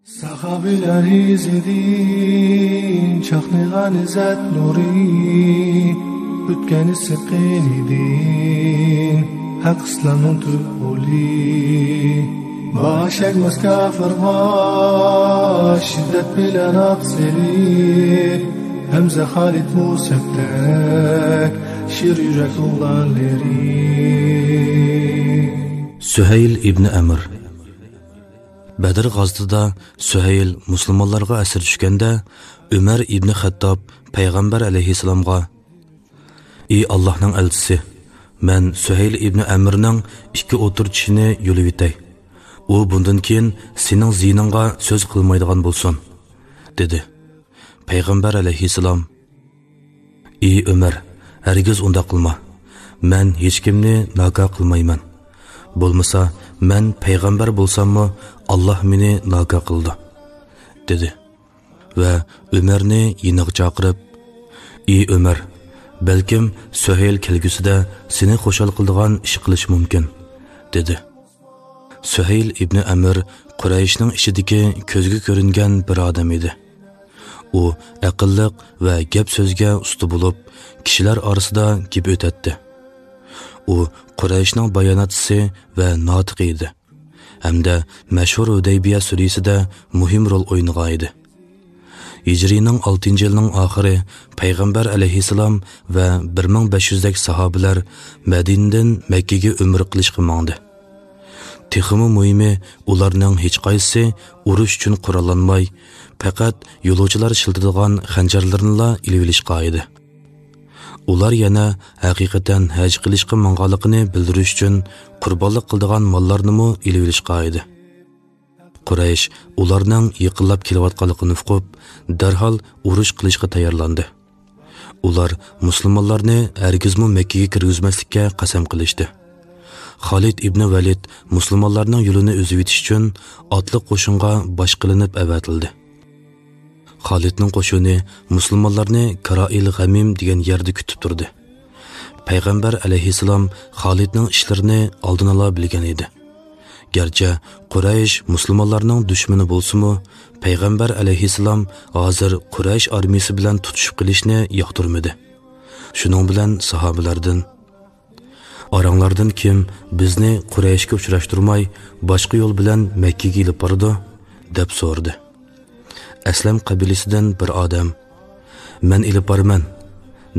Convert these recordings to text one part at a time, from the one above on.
Sahabiler izledin, çaknıgan izzet nuri, bütkeni sıkın idin, hak İslam'ın tübuli. Baş egmez kafirga, şiddet bilen akseli, Hemze Halid Museb'tek, şir yürek oğlanları. Süheyl ibn Amr. Badr g'azotida Süheyl musulmonlarga asir tushganda Umar ibn Xattob payg'ambar alayhissalomga: "Ey Allohning elchisi, men Süheyl ibn Amrning ikki o'tirishini yo'lib o'tay. U bundan keyin sening ziningga so'z qilmaydigan bo'lsin", dedi. Payg'ambar alayhissalom: "Ey Umar, hargiz unda qilma. Men hech kimni nako qilmayman. Bo'lmasa, men payg'ambar bo'lsam-mu, Allah meni nako qildi", dedi. Va Umarni yiniga chaqirib: "Ey Umar, balkim Süheyl kelgusida seni xo'shal qiladigan ish qilish mumkin", dedi. Süheyl ibn Amr Qurayshning ichidagi ko'zga ko'ringan bir odam edi. U aqlliq va gap so'zga usta bo'lib, kishilar orasida gap o'tatdi. U Qurayshning bayonotchisi va notiqi edi. Hamda mashhur Hudaybiya surasida muhim rol o'ynagan edi. Hijrining 6-yilning oxiri payg'ambar alayhissalom va 1500 dak sahobalar Madinadan Makkaga umr qilishga mangdi. Texmi muhimi, ularning hech qaysi urush uchun qurollanmay, faqat yo'lovchilar shiltadigan xanjarlarni ilib olishga edi. Ular yana haqiqatan haj qilishga manganligini bildirish uchun qurbonlik qiladigan mollarni mo ilib olishga edi. Quraysh ularning yiqilib kelayotganligini uqib, darhol urush qilishga tayyorlandi. Ular musulmonlarni hargizmi Makkaga kirgizmaslikka qasam qilishdi. Halid ibn Valid musulmonlarning yo'lini o'zib etish uchun otli qo'shinga bosh qilinib avatildi. Halidning qo'shini musulmonlarni Karail G'amim degan yerda kutib turdi. Payg'ambar alayhissalom Halidning ishlarini oldin ola bilgan edi. Garchi Quraysh musulmonlarning dushmani bo'lsa-mu, payg'ambar alayhissalom hozir Quraysh armiyasi bilan tutishib qilishni yoqtirmadi. Shuning bilan sahobalardan: "Oranglardan kim bizni Qurayshga uchrashtirmay, boshqa yo'l bilan Makkaga olib bordi?" deb so'radi. Aslam qabilasidan bir odam: "Men ilib borman",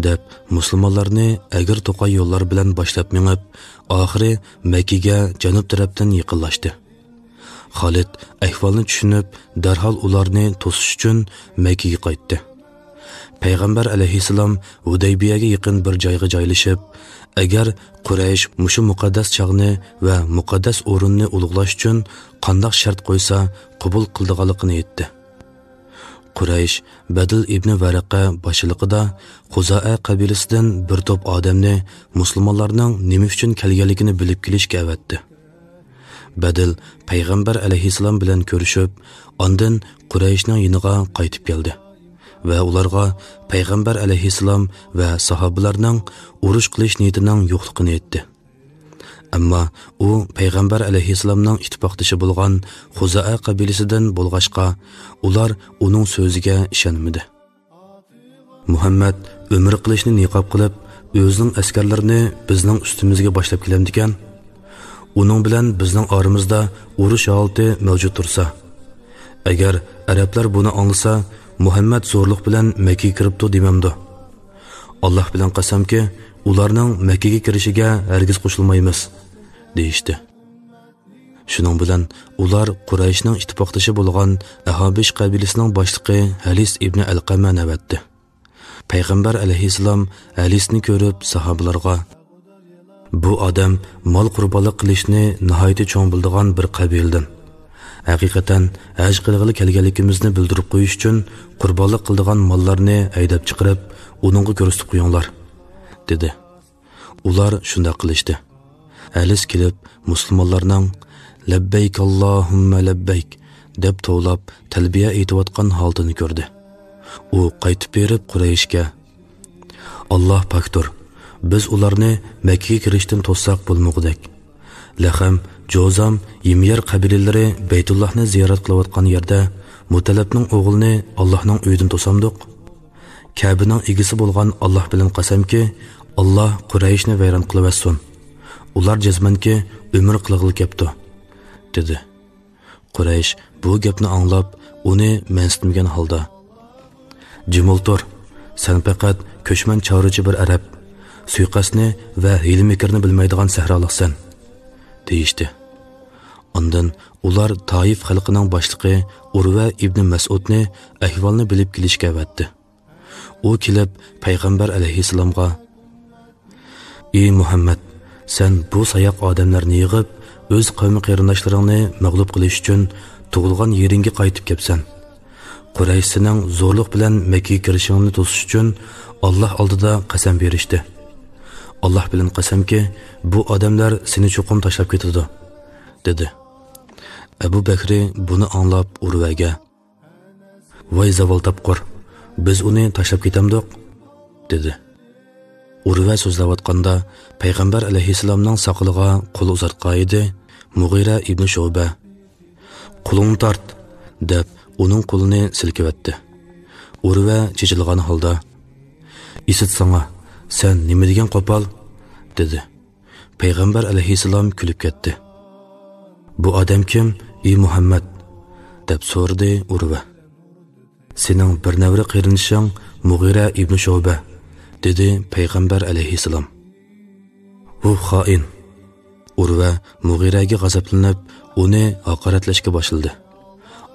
deb musulmonlarni agir to'qay yo'llar bilan boshlab mengib, oxiri Makkaga janub tarafdan yaqinlashdi. Xolid ahvolni tushunib, darhol ularni to'sish uchun Makkaga qaytdi. Payg'ambar alayhissalom Hudaybiyaga yaqin bir joyga joylashib, agar Quraysh mushu muqaddas chog'ni va muqaddas o'rinni ulug'lash uchun qanday shart qo'ysa, qabul qildiganligini aytdi. Quraysh Badl ibn Varaqa boshchiligida Xuzoa qabilasidan bir to'p odamni musulmonlarning nima uchun kelganligini bilib kelishga avatdi. Badl payg'ambar alayhissalom bilan ko'rishib, ondan Qurayshning yiniga qaytib keldi va ularga payg'ambar alayhissalom va sahobalarning urush qilish niyatining yo'qligini aytdi. Ammo u payg'ambar alayhissalomning ittifoqdoshi bo'lgan Xuzoa qabilasidan bo'lg'achqa, ular uning so'ziga ishonmadi. Muhammad umr qilishni niqob qilib, o'zining askarlarini bizning ustimizga boshlab kelamdikan, uning bilan bizning oramizda urush holati mavjud tursa, agar arablar buni anglasa, Muhammad zo'rliq bilan Makkaga kiribdi demamdi. Alloh bilan qasamki, ularning Makkaga kirishiga hargiz qo'shilmaymiz, deyishdi. Shuning bilan ular Qurayshning ittifoqdoshi bo'lgan Ahabish qabilasining boshlig'i Halis ibn Alqama avatdi. Payg'ambar alayhissalom Halisni ko'rib sahobalarga: "Bu odam mol qurbonlik qilishni nihoyatda cho'ng bildigan bir qabildan. Haqiqatan haj qilg'ili kelganligimizni bildirib qo'yish uchun qurbonlik qildigan mollarni haydab chiqarib, uningga ko'rsatib qo'yinglar", dedi. Ular shunda qilishdi. Halis kelib musulmonlarning "Labbayk Allohumma labbayk" deb to'lab talbiya aytayotgan holatini ko'rdi. U qaytib berib Qurayshga: "Alloh pakdir, biz ularni Makkaga kirishdan to'saq bo'lmoqdak. Laham Jozam, Yimyer qabilalari Baytullohni ziyorat qilayotgan yerda Mutalabning o'g'lini Allohning uyidan to'samdiq. Kabining egisi bo'lgan Alloh bilan qasamki, Alloh Qurayshni vayron qilaversin. Ular jazmanki umr qilg'il kepti, dedi. Quraysh bu gapni anglab, uni mansitmagan holda: "Jimoltor, sen faqat ko'chman chorchi bir arab, suiqasdni va hiyla-mikrni bilmaydigan sahroliksan", deyishdi. Ondan ular Taif xalqining boshlig'i Urva ibn Mas'udni ahvolni bilib kelishga vatdi. U kelib payg'ambar alayhissalomga: "Ey Muhammad, sen bu sayoq odamlarni yig'ib, o'z qavmi qarindoshlaringni mag'lub qilish uchun tug'ilgan yeringga qaytib kelsan. Quraysh sening zo'rlik bilan Makkaga kirishingni to'sish uchun Alloh oldida qasam berishdi. Alloh bilan qasamki, bu odamlar seni cho'qim tashlab ketadi", dedi. Abu Bakri buni anglab Urvaga: "Voy zavol topqir, biz uni tashlab ketamdiq", dedi. Urva so'zlayotganda payg'ambar alayhissalomning soqiliga qo'l uzatgan edi. Mughira ibn Shu'ba: "Qo'lingni tort", deb uning qo'lini silkivatdi. Urva chechilgan holda: "Isitsanga, sen nima degan qo'pol", dedi. Payg'ambar alayhissalom kulib ketdi. "Bu odam kim, ey Muhammad?" deb so'radi Urva. "Sening bir navri qarindishing Mughira ibn Shu'ba", dedi payg'ambar alayhissalom. "U xoin." Urva Mughiraga g'azablanib, uni haqoratlashga boshladi.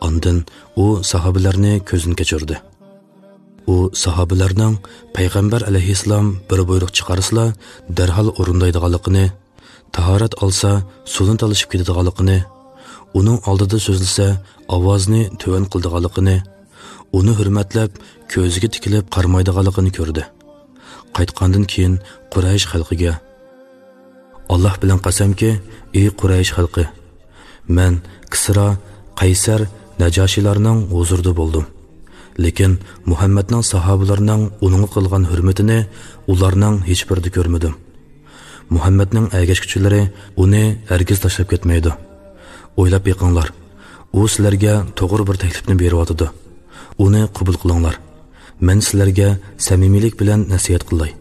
Ondan u sahobalarni ko'zdan kechirdi. U sahobalarning payg'ambar alayhissalom bir buyruq chiqarsla darhol o'rindaydiganligini, tahorat olsa suvni talishib ketadiganligini, uning oldida so'zlasa ovozni to'van qiladiganligini, uni hurmatlab ko'ziga tikilib qarmaydiganligini ko'rdi. Qaytgandan keyin Quraysh xalqiga: "Alloh bilan qasamki, ey Quraysh xalqi, men Kisra, Qaysar, Najoshilarning huzurida bo'ldim. Lekin Muhammadning sahobalarining uning qilgan hurmatini ularning hech birida ko'rmadim. Muhammadning ergashchilari uni hargiz tashlab ketmaydi. O'ylab yiqinglar. U sizlarga to'g'ri bir taklifni beryotdi. Uni qabul qilinglar. Men sizlarga samimiylik bilan nasihat qilay.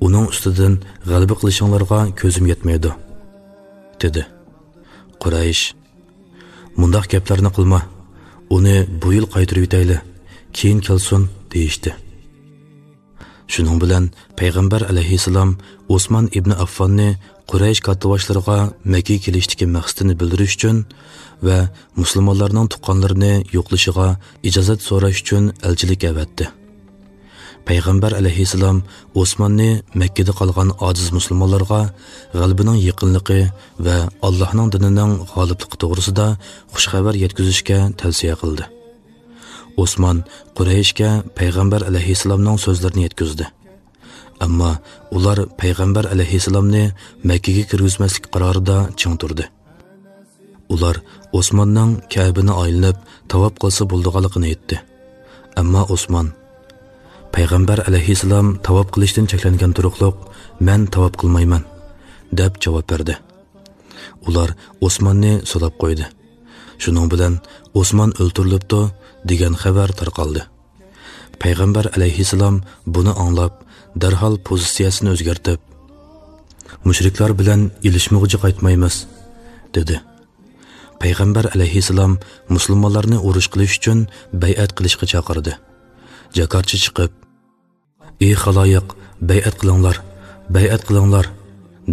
Uning ustidan g'alaba qilishinglarga ko'zim yetmaydi", dedi. Quraysh: "Mundaq gaplarni qilma. Uni bu yil qaytirib yetayli, keyin kelsin", deyishdi. Shuning bilan payg'ambar alayhissalom Osman ibn Affonni Quraysh kattaboshlariga Makkaga kelishdagi maqsadini bildirish uchun va musulmonlarning tuqqanlarini yo'qlashiga ijozat so'rash uchun elchilik avatdi. Payg'ambar alayhissalom Osmonni Makkada qolgan ojiz musulmonlarga g'albining yaqinligi va Allohning dinining g'olibligi to'g'risida xushxabar yetkazishga tavsiya qildi. Osman Qurayshga payg'ambar alayhissalomning so'zlarini yetkazdi. Ammo ular payg'ambar alayhissalomni Makkaga kirgizmaslik qarorida ching turdi. Ular Osmonning Ka'bani aylanib tavob qilsa bo'ldiganligini aytdi. Ammo Osmon: "Payg'ambar alayhissalom tavob qilishdan cheklangan turuqliq, men tavob qilmayman", deb javob berdi. Ular Osmonni so'lab qo'ydi. Shuning bilan Osmon o'ltirilibdi degan xabar tarqaldi. Payg'ambar alayhissalom buni anglab, darhol pozitsiyasini o'zgartib: "Mushriklar bilan ilishmoqchi qaytmaymiz", dedi. Payg'ambar alayhissalom musulmonlarni urush qilish uchun bay'at qilishga chaqirdi. Jakarchi chiqib: "Ey xaloyiq, bay'at qilinglar",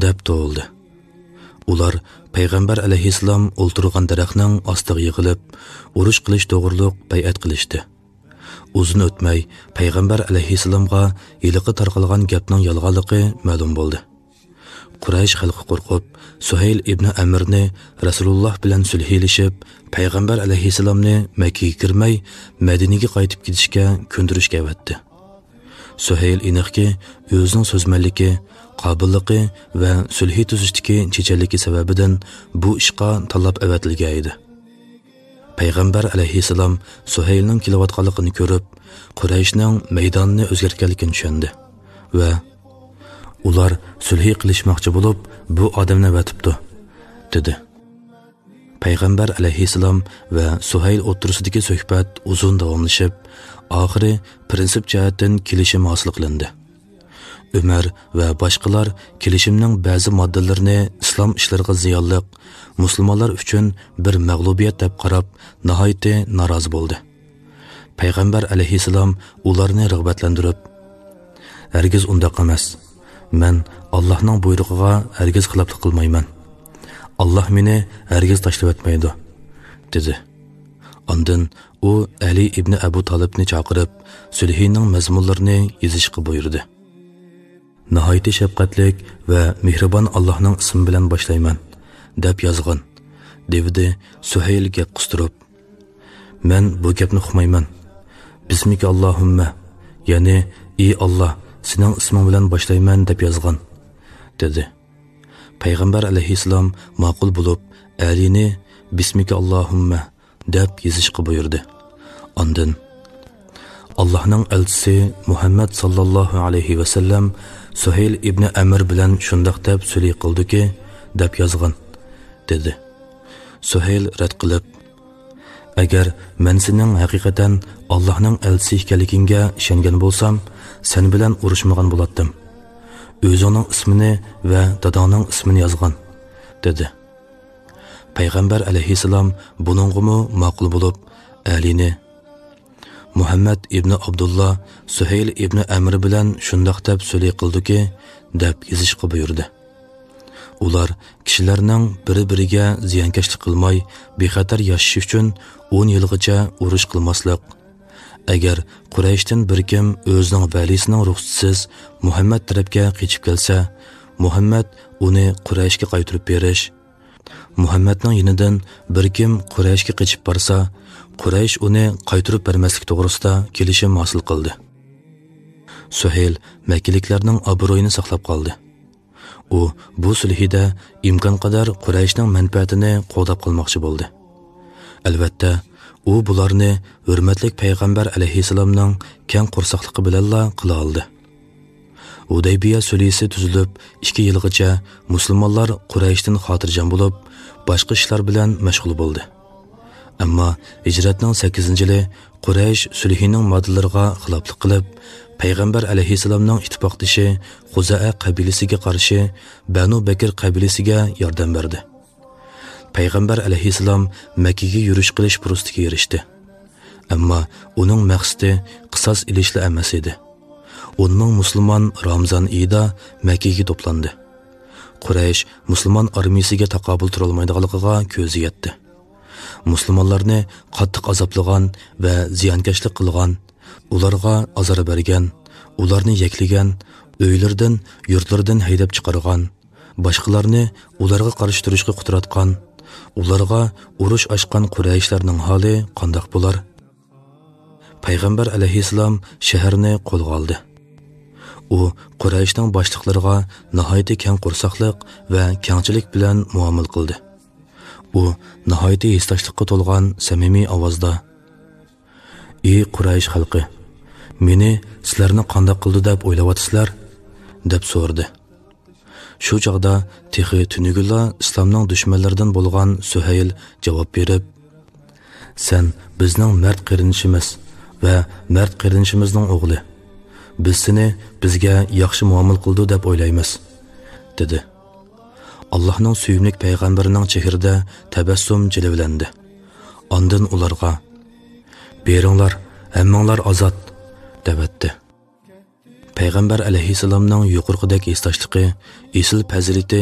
deb to'ldi. Ular payg'ambar alayhissalom o'ltirgan daraxtning ostiga yig'ilib, urush qilish to'g'riliq bay'at qilishdi. Uzun o'tmay payg'ambar alayhissalomga yiliqi tarqalgan gapning yolg'onligi ma'lum bo'ldi. Quraysh xalqi qo'rqib, Suhayl ibn Amirni Rasululloh bilan sulhilashib, payg'ambar alayhissalomni Makkaga kirmay, Madinaga qaytib ketishga ko'ndirishga avatdi. Suhayl aniqki o'zining so'zmanligi, qobilligi va sulhi tuzishdagi chechanligi sababidan bu ishga tanlab avatilgan edi. Payg'ambar alayhissalom Suhaylning kelayotganligini ko'rib, Qurayshning maydonini o'zgartganligini tushundi va ular sulhi qilishmoqchi bo'lib, bu odamni vatibdi, dedi. payg'ambar alayhissalom va Suhayl o'rtasidagi suhbat uzun davomlashib, oxiri prinsip jihatdan kelishim hosil qilindi. Umar va boshqalar kelishimning ba'zi moddalarini islom ishlariga ziyonliq, musulmonlar uchun bir mag'lubiyat deb qarab, nihoyatda norozi bo'ldi. Payg'ambar alayhissalom ularni rag'batlantirib, "Hargiz undaq emas. Men Allohning buyrug'iga hargiz xiloflik qilmayman. Allah meni hargiz tashlab o'tmaydi", dedi. Ondan u Ali ibn Abu Talibni chaqirib, sulhining mazmunlarini yozishga buyurdi. "Nihoyat shafqatlik va mehribon Allohning ismi bilan boshlayman", deb yozgan. Devdi Suhayl gap qistirib, "Men bu gapni uqmayman. Bismika Allohumma, ya'ni ey Alloh, sening isming bilan boshlayman" deb yozgan, dedi. Payg'ambar alayhissalom ma'qul bo'lib, Alini Bismika Allohumma deb yozishga buyurdi. Ondan Allohning elchisi Muhammad sallallohu alayhi va sallam Suhayl ibn Amr bilan shundoq deb sulh qildiki, deb yozgan, dedi. Suhayl rad qilib, "Agar men sening haqiqatan Allohning elchisi ekanligingga ishongan bo'lsam, sen bilan urushmagan bo'lardim. O'zining ismini va dadangning ismini yozgan", dedi. Payg'ambar alayhissalom buningga ma'qul bo'lib, Alini Muhammad ibn Abdullah Suhayl ibn Amr bilan shundoq deb sulh qildiki, deb yozishga buyurdi. Ular kishilarning biri-biriga ziyonkashlik qilmay, bexatar yashash uchun 10 yilgacha urush qilmaslik. Agar Qurayshdan bir kim o'zining valisining ruxsatisiz Muhammad tarafga qochib kelsa, Muhammad uni Qurayshga qaytarib berish. Muhammadning yinidan bir kim Qurayshga qochib borsa, Quraysh uni qaytarib bermaslik to'g'risida kelishim hosil qildi. Suhayl Makkaliklarning obro'yini saqlab qoldi. U bu sulhida imkon qadar Qurayshning manfaatini qo'llab qilmoqchi bo'ldi. Albatta, u bularni hurmatli payg'ambar alayhissalomning keng qo'rsoqligi bilan qila oldi. Hudaybiya sulhisi tuzilib, 2 yilgacha musulmonlar Qurayshdan xotirjam bo'lib, boshqa ishlar bilan mashg'ul bo'ldi. Ammo hijratning 8-yili Quraysh sulhining moddalariga xiloflik qilib, payg'ambar alayhissalomning ittifoqdoshi Xuza'a qabilasiga qarshi Banu Bakr qabilasiga yordam berdi. Payg'ambar alayhissalom Makkaga yurish qilish fursatiga erishdi. Ammo uning maqsadi qisos ilishli emas edi. 10,000 musulmon Ramazon oyida Makkaga to'plandi. Quraysh musulmon armiyasiga taqobil tura olmaydiganligiga ko'zi yetdi. Musulmonlarni qattiq azoblagan va ziyonkashlik qilgan, ularga azor bergan, ularni yaklagan, uylardan, yurtlardan haydab chiqargan, boshqalarni ularga qarshi turishga quturatgan, ularga urush ochgan Qurayshlarning holi qandoq bo'lar? Payg'ambar alayhissalom shaharni qo'lga oldi. U Qurayshning boshliqlariga nihoyat keng qo'rsoqlik va kengchilik bilan muomala qildi. U nihoyat hissdoshlikqa to'lgan samimiy ovozda: "Ey Quraysh xalqi, meni sizlarni qanday qildi deb o'ylayapsizlar?" deb so'radi. Shu chaqda texi tunugula islomning dushmanlaridan bo'lgan Suhayl javob berib: "Sen bizning mard qarindoshimiz va mard qarindoshimizning o'g'li. Biz seni bizga yaxshi muomala qildi deb o'ylaymiz", dedi. Allohning suyimli payg'ambarining chehrida tabassum jilvlandi. Ondan ularga: "Beringlar, hammanglar ozod", deb aytdi. Payg'ambar alayhissalomning yuqorqidek esdoshligi, esil fazilati,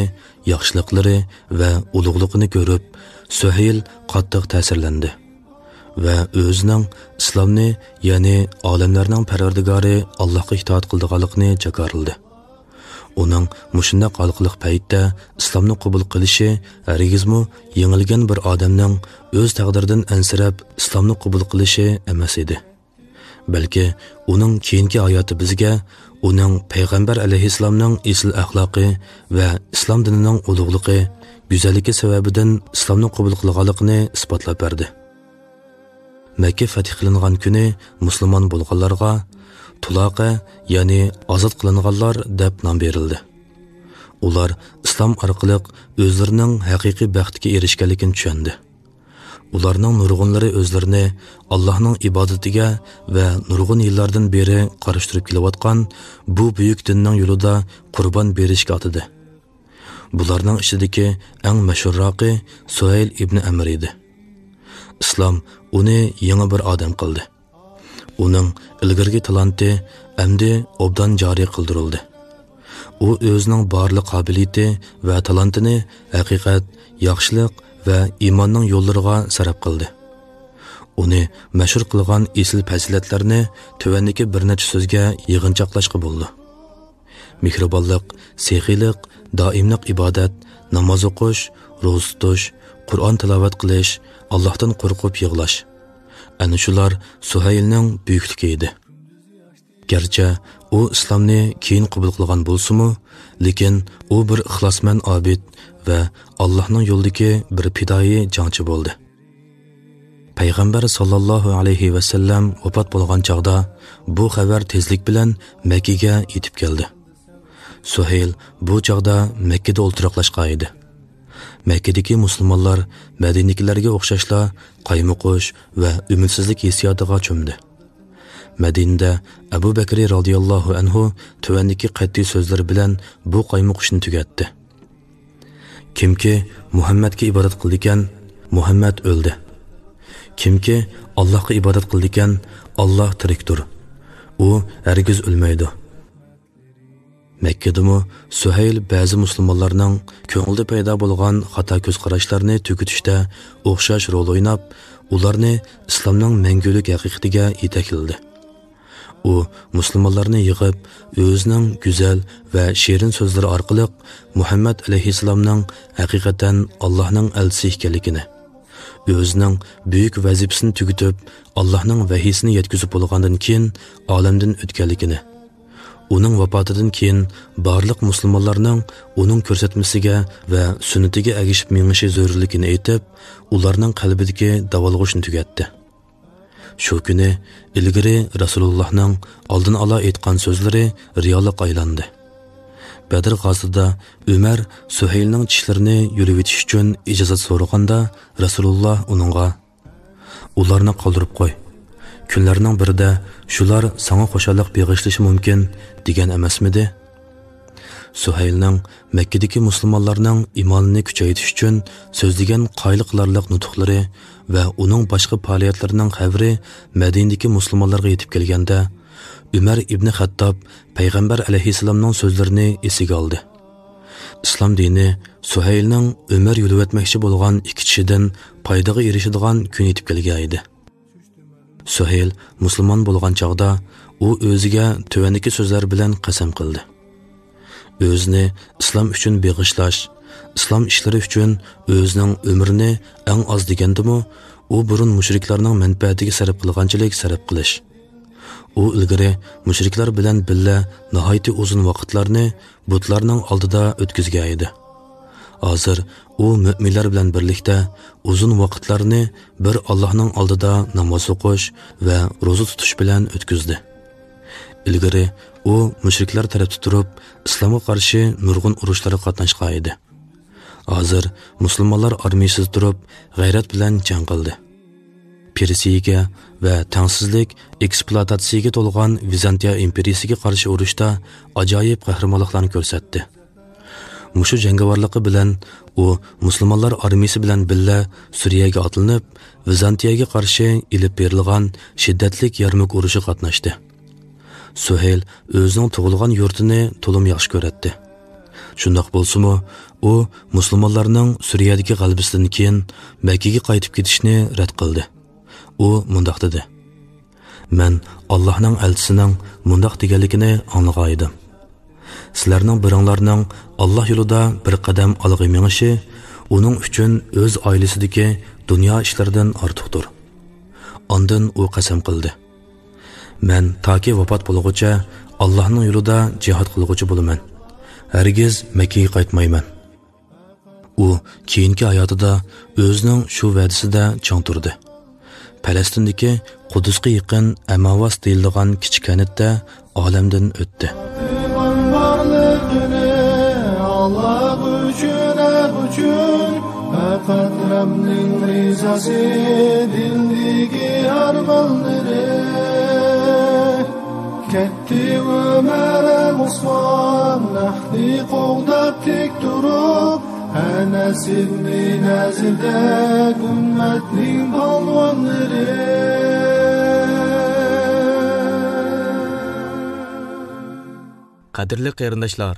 yaxshiliklari va ulug'ligini ko'rib, Suhayl qattiq ta'sirlandi va o'zining islomni, ya'ni olamlarning parvardigori Allohga itoat qildiganligini jakarladi. Uning mushundaq xalqliq paytda islomni qabul qilishi hargizmi yengilgan bir odamning o'z taqdiridan ansirab islomni qabul qilishi emas edi. Balki uning keyingi hayoti bizga uning payg'ambar alayhissalomning asl axloqi va islom dinining ulug'ligi, go'zalligi sababidan islomni qabul qilganligini isbotlab berdi. Makka fath qilingan kuni musulmon bo'lganlarga Tulaqa, ya'ni ozod qilinganlar deb nom berildi. Ular islom orqali o'zlarining haqiqiy baxtiga erishganligini tushundi. ularning nurg'unlari o'zlarini Allohning ibodatiga va nurg'un yillardan beri qarashtirib kelayotgan bu buyuk dinning yo'lida qurbon berishga otdi. Bularning ichidagi eng mashhurroqi Suhayl ibn Amr edi. Islom uni yangi bir odam qildi. Uning ilgirgi talanti endi obdan joriy qildirildi. U o'zining barliq qobiliyati va talantini haqiqat, yaxshilik va iymonning yo'llariga sarf qildi. Uni mashhur qilgan esil fazilatlarni tövandagi bir necha so'zga yig'inchoqlashga bo'ldi. Mehribonlik, sexiylik, doimlik ibodat, namoz o'qish, ro'za tutish, Qur'on tilovat qilish, Allohdan qo'rqib yig'lash. Ana shular Suhaylning buyukligi edi. Gerçi u islomni keyin qabul qilgan bo'lsa-mu, lekin u bir ixlosmand obid va Allohning yo'lidagi bir fidoyi jangchi bo'ldi. Payg'ambar sallallohu alayhi va sallam vafot bo'lgan chaqda bu xabar tezlik bilan Makkaga yetib keldi. Suhayl bu chaqda Makkada o'ltiraqlashgan edi. Makkadagi musulmonlar Madinaliklarga o'xshashla qaymoqish va umidsizlik hissiyotiga cho'mdi. Madinada Abu Bakr radhiyallohu anhu tuvandagi qat'iy so'zlar bilan bu qaymoqishni tugatdi. Kimki Muhammadga ibodat qildi ekan, Muhammad o'ldi. Kimki Allohga ibodat qildi ekan, Alloh tirikdir. U hargiz o'lmaydi. Makkadami Suhayl ba'zi musulmonlarning ko'ngilda paydo bo'lgan xato ko'z qarashlarni tugutishda o'xshash rol o'ynab, ularni islomning mangulik haqiqatiga yetakladi. U musulmonlarni yig'ib, o'zining go'zal va shirin so'zlari orqali Muhammad alayhisalomning haqiqatan Allohning elchisi ekanligini, o'zining buyuk vazifasini tugutib, Allohning vahiyini yetkazib bo'lgandan keyin olamdan o'tganligini, uning vafotidan keyin barliq musulmonlarning uning ko'rsatmasiga va sunnatiga agishib mingishi zarurligini aytib, ularning qalbidagi davolg'ishni tugatdi. Shu kuni ilgari Rasulullohning oldin ola aytgan so'zlari reallik aylandi. Badr g'azotida Umar Suhaylning tishlarini yulib o'tish uchun ijozat so'raganda Rasululloh uningga ularni qoldirib qo'y. Kunlarning birida shular sana xo'shalik beg'ishlashi mumkin degan emasmidi? Suhaylning Makkadagi musulmonlarning iymonini kuchaytirish uchun so'zlagan qayliqlarlik nutqlari va uning boshqa faoliyatlarining xabari Madinadagi musulmonlarga yetib kelganda Umar ibn Xattob payg'ambar alayhisalomning so'zlarini esiga oldi. Islom dini Suhaylning Umar yo'lib o'tmoqchi bo'lgan ikki kishidan foydaga erishadigan kun yetib kelgan edi. Suhayl musulmon bo'lgan chaqda u o'ziga tövandagi so'zlar bilan qasam qildi. O'zini islom uchun beg'ishlash, islom ishlari uchun o'zining umrini eng oz degandimi, u burun mushriklarning manfaatiga sarf qilganchilik sarf qilish. U ilgari mushriklar bilan billa nihoyatda uzun vaqtlarni butlarning oldida o'tkazgan edi. Hozir u mu'minlar bilan birlikda uzun vaqtlarni bir Allohning oldida namoz o'qish va ro'za tutish bilan o'tkazdi. Ilgari u mushriklar tarafda turib, islomga qarshi nurg'un urushlarda qatnashgan edi. Hozir musulmonlar armiyasiz turib, g'ayrat bilan jang qildi. Persiyaga va tangsizlik ekspluatatsiyaga to'lgan Vizantiya imperiyasiga qarshi urushda ajoyib qahramonliklarni ko'rsatdi. Mushu jangovarligi bilan u musulmonlar armiyasi bilan billa Suriyaga otlanib, Vizantiyaga qarshi ilib berilgan shiddatlik Yarmuk urushi qatnashdi. Suhayl o'zining tug'ilgan yurtini to'lim yaxshi ko'ratdi. Shundoq bo'lsa-mu, u musulmonlarning Suriyadagi g'alabasidan keyin Makkaga qaytib ketishni rad qildi. U mundaq dedi: "Men Allohning elchisining mundaq deganligini anglagan edim. Sizlarning biringlarning Alloh yo'lida bir qadam olg'a menishi uning uchun o'z oilasidagi dunyo ishlaridan ortiqdir." Ondan u qasam qildi: "Men toki vafot bo'lguncha Allohning yo'lida jihad qilguchi bo'laman. Hargiz Makkaga qaytmayman." U keyingi hayotida o'zining shu va'dasida chong turdi. Palestindagi Qudusga yaqin Amavas deyilgan kichik kanatda olamdan o'tdi. Faqat Rabbning rizasi dildagi armonlari Ketti Ömer Osman Nahdi qo'g'dab tek turib Anas ibn Nazildek ummatning polvonlari Qadrli qarindoshlar,